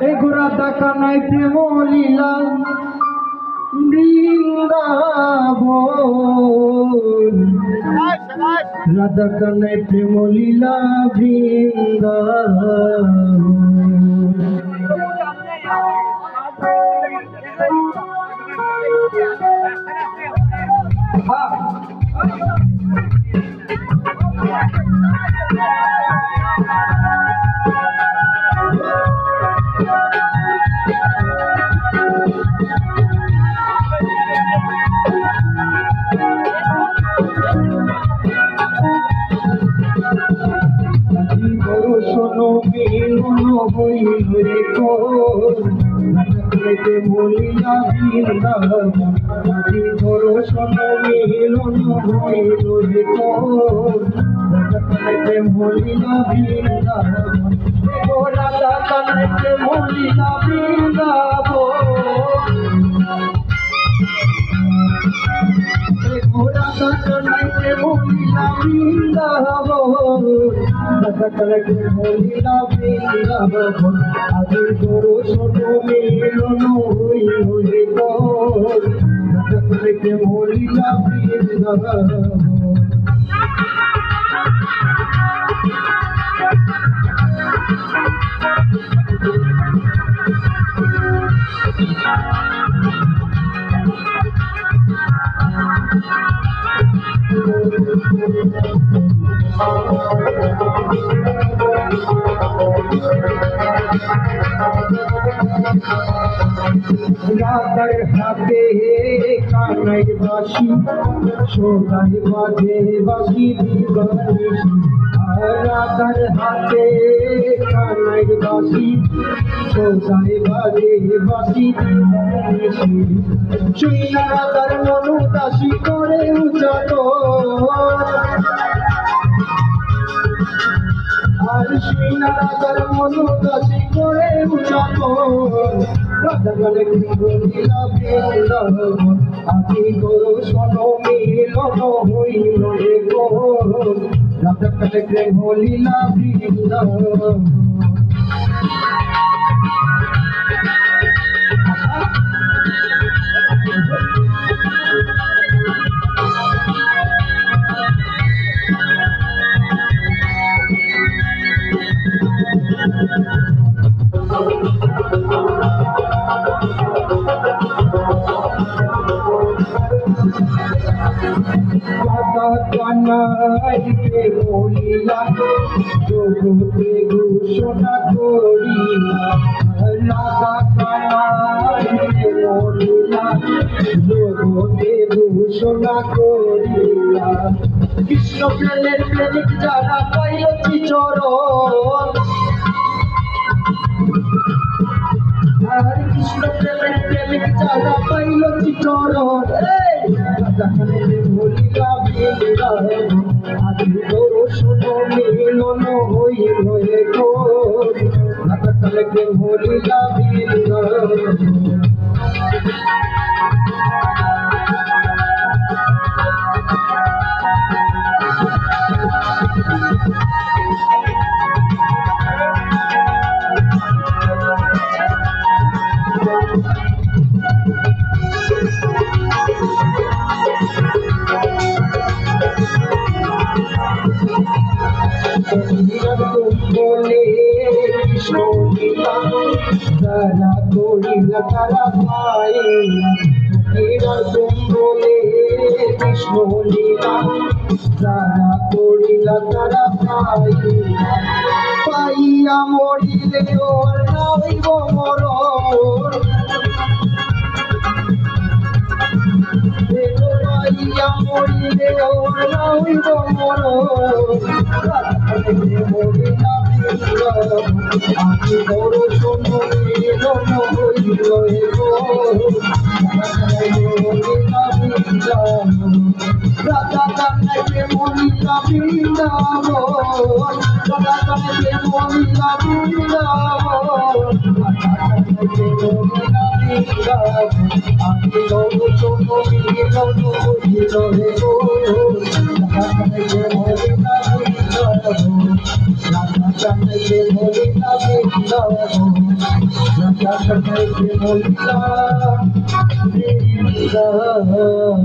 এই রাধা কানাই প্রেম লীলা বৃন্দাবন, রাধা কানাই প্রেম লীলা বৃন্দাবন। শোনো মিলন হইল রে কোতে বলিয়া বৃন্দাবন, ধরো শোনো মিলন হইল রে কোতে বলিয়া বৃন্দাবন, রাধা কানাইতে বলিয়া বৃন্দাবন, রাধা কানাইতে বলিয়া বৃন্দাবন, রাধা কানাইতে বলিয়া বৃন্দাবন। আদি ধরো শোনো মিলন হইল রে রাধা কানাইতে বলিয়া বৃন্দাবন। রাধার হাতে কানাই বাঁশি, সোনাই বাজে বাঁশি দিবানিশি, রাধার হাতে কানাই বাঁশি, সোনাই বাজে বাঁশি দিবানিশি, শুইনা রাধার মনু দাসী করে উজাগর, আর শুইনা রাধার মনু দাসী করে উজাগর, রাধা কানাইতে বলিয়া বৃন্দাবন। আদি ধরো শোনো মিলন হইল রে রাধা কানাইতে বলিয়া বৃন্দাবন। রাধা কানাইতে বলিয়া জগতে ঘোষণা করিলা, রাধা কানাইতে বলিয়া জগতে ঘোষণা করিলা, কৃষ্ণ প্রেমের প্রেমিক যারা পাইল চরণ, কৃষ্ণ প্রেমের প্রেমিক যারা পাইল চরণ, রাধা কানাইতে বলিয়া বৃন্দাবন। আদি ধরো শোনো মিলন হইল রে রাধা কানাইতে বলিয়া বৃন্দাবন। বলে কৃষ্ণ লীলা তারা করিলা তারা পাইলা, কিরকম বলে কৃষ্ণ লীলা তারা করিলা তারা পাইলা, পাইয়া মরিলে ওর নাইব মরণ, পাইয়া মরিলে ওর নাইব মরণ, আদি ধরো শোনো মিলন হইল রে রাধা কানাইতে বলিয়া বৃন্দাবন, রাধা কানাইতে বলিয়া বৃন্দাবন, রাধা কানাইতে বলিয়া বৃন্দাবন। আদি ধরো শোনো মিলন হইল রে রাধা কানাইতে বলিয়া বৃন্দাবন। রাধা কানাইকে বলিলা বৃন্দাবন রাধা কানাইকে বলিলা বৃন্দাবন